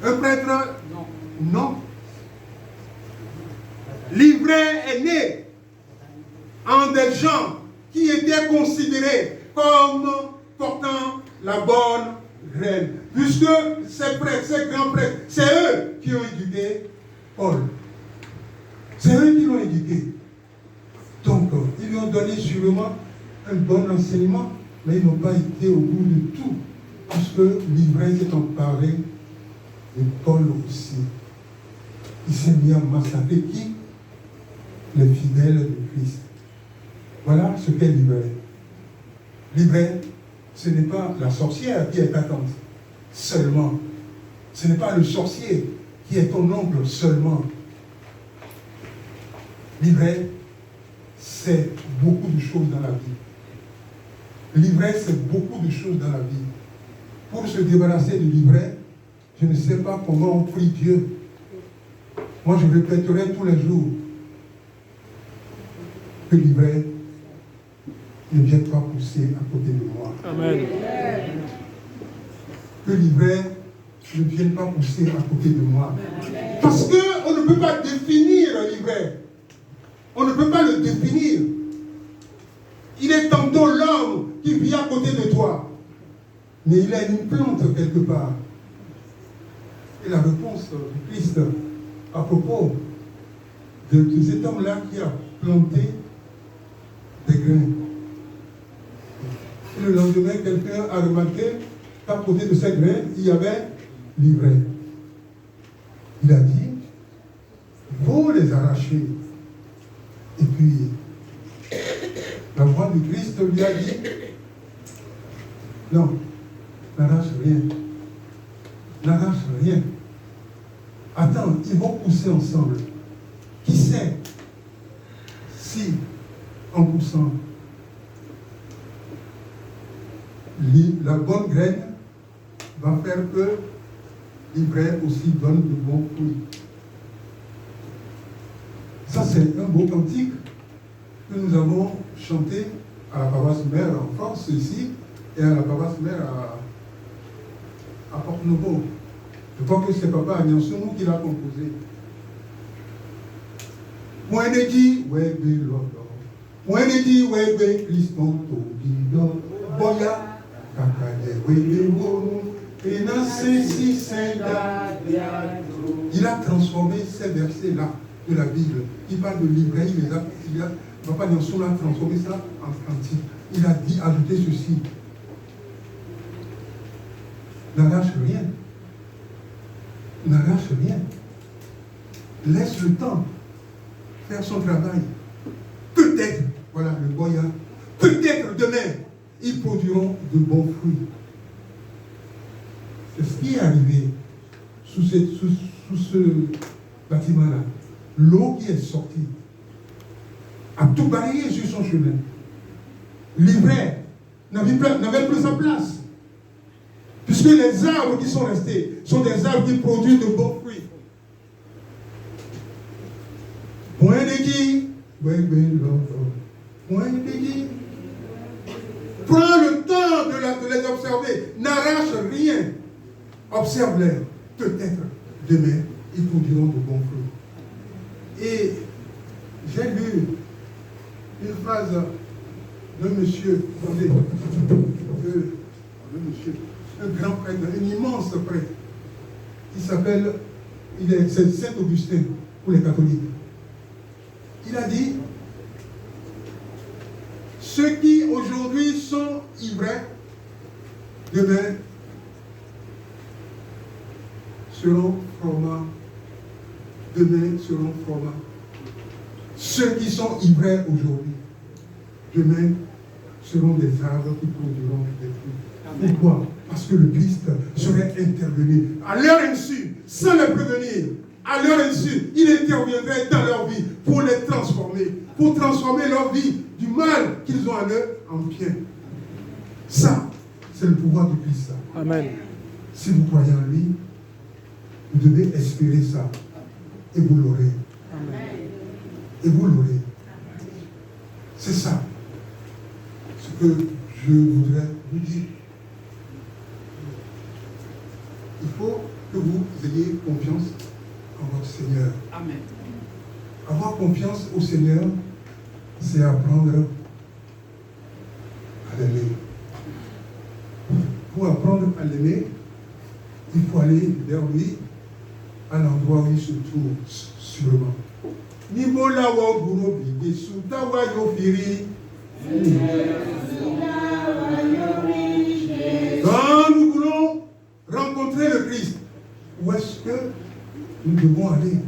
Un prêtre? Non. Non. L'ivraie est né en des gens qui étaient considérés comme portant la bonne graine. Puisque ces prêtres, ces grands prêtres, c'est eux qui ont éduqué Paul. C'est eux qui l'ont éduqué. Donc, ils lui ont donné sûrement un bon enseignement, mais ils n'ont pas été au bout de tout, puisque l'ivraie s'est emparé de Paul aussi. Il s'est mis à massacrer qui? Les fidèles de Christ. Voilà ce qu'est l'ivraie. L'ivraie, ce n'est pas la sorcière qui est ta tante seulement. Ce n'est pas le sorcier qui est ton oncle seulement. L'ivraie, c'est beaucoup de choses dans la vie. L'ivraie, c'est beaucoup de choses dans la vie. Pour se débarrasser de l'ivraie, je ne sais pas comment on prie Dieu. Moi, je répéterai tous les jours que l'ivraie ne vienne pas pousser à côté de moi. Amen. Que l'ivraie ne vienne pas pousser à côté de moi. Parce qu'on ne peut pas définir l'ivraie. On ne peut pas le définir. Il est tantôt l'homme qui vit à côté de toi, mais il a une plante quelque part. Et la réponse du Christ à propos de cet homme-là qui a planté des grains. Et le lendemain, quelqu'un a remarqué qu'à côté de ces grains, il y avait l'ivraie. Il a dit, il faut les arracher. Et puis, la voix du Christ lui a dit, non, n'arrache rien. N'arrache rien. Attends, ils vont pousser ensemble. Qui sait si, en poussant, la bonne graine va faire que l'ivraie aussi donne de bons fruits. Ça, c'est un beau cantique que nous avons chanté à la paroisse mère en France, ici, et à la paroisse mère à Porte-Nouveau. Je crois que c'est Papa Agnanson qui l'a composé. Moi, je dis, ouais, moi, je dis, ouais, Christon, Tobido, Boya, Kakade, ouais, et dans il a transformé ces versets-là de la Bible. Il parle de l'ivraie, Papa Agnanson a transformé ça en cantique. Il a dit, ajoutez ceci. N'arrache rien. N'arrache rien. Laisse le temps faire son travail. Peut-être, voilà le Boya, peut-être demain, ils produiront de bons fruits. C'est ce qui est arrivé sous ce bâtiment-là. L'eau qui est sortie a tout balayé sur son chemin. L'ivraie n'avait plus sa place. Puisque les arbres qui sont restés sont des arbres qui produisent de bons fruits. Point de qui? Point de qui? Prends le temps de les observer. N'arrache rien. Observe-les. Peut-être demain, ils produiront de bons fruits. Et j'ai lu une phrase d'un monsieur, un grand prêtre, un immense prêtre, qui s'appelle, c'est Saint-Augustin pour les catholiques. Il a dit, ceux qui aujourd'hui sont ivraies, demain seront formats. Demain seront formats. Ceux qui sont ivraies aujourd'hui, demain seront des arbres qui produiront des fruits. Pourquoi? Parce que le Christ serait intervenu à leur insu, sans les prévenir. À leur insu, il interviendrait dans leur vie pour les transformer, pour transformer leur vie du mal qu'ils ont en eux en bien. Ça, c'est le pouvoir du Christ. Amen. Si vous croyez en lui, vous devez espérer ça. Et vous l'aurez. Amen. Et vous l'aurez. C'est ça ce que je voudrais vous dire. Il faut que vous ayez confiance en votre Seigneur. Amen. Avoir confiance au Seigneur, c'est apprendre à l'aimer. Pour apprendre à l'aimer, il faut aller vers lui à l'endroit où il se trouve sûrement. Nibola wa guro bi suta wa yofiri. Quand nous voulons rencontrer le Christ, où est-ce que nous devons aller?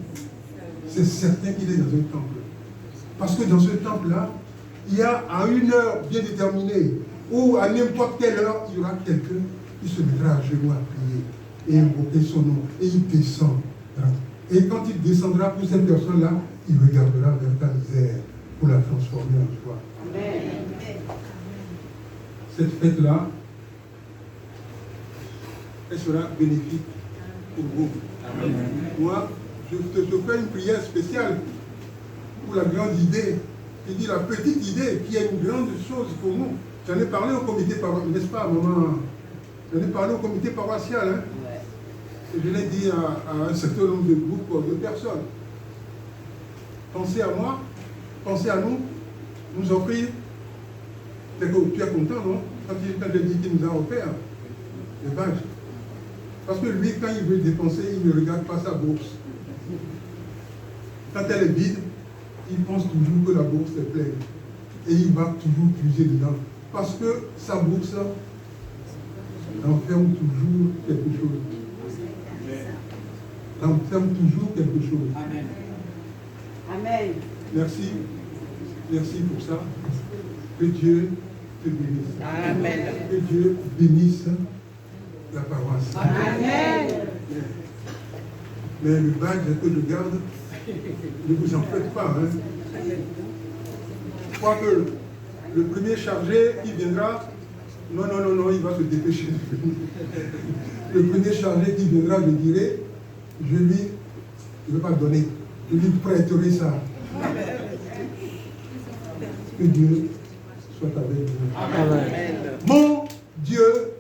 C'est certain qu'il est dans un temple. Parce que dans ce temple-là, il y a à une heure bien déterminée, ou à n'importe quelle heure, il y aura quelqu'un qui se mettra à genoux à prier et invoquer son nom. Et il descendra. Et quand il descendra pour cette personne-là, il regardera vers ta misère pour la transformer en joie. Amen. Cette fête-là, elle sera bénéfique pour vous. Amen. Moi, je fais une prière spéciale pour la grande idée. Je dis la petite idée qui est une grande chose pour nous. J'en ai parlé au comité paroissial, n'est-ce pas, maman? J'en ai parlé au comité paroissial. Hein? Ouais. Et je l'ai dit à un certain nombre de groupes de personnes. Pensez à moi, pensez à nous, nous offrir. Tu es content, non? Quand j'ai dit qu'il nous a offert les vaches. Parce que lui, quand il veut dépenser, il ne regarde pas sa bourse. Quand elle est vide, il pense toujours que la bourse est pleine. Et il va toujours puiser dedans. Parce que sa bourse enferme toujours quelque chose. Enferme toujours quelque chose. Amen. Amen. Merci. Merci pour ça. Que Dieu te bénisse. Amen. Que Dieu bénisse la paroisse. Amen. Mais le badge que je garde, ne vous en faites pas. Hein. Je crois que le premier chargé qui viendra, non, il va se dépêcher. Le premier chargé qui viendra, je dirai, je ne vais pas donner, je lui prêterai ça. Que Dieu soit avec vous. Amen. Mon Dieu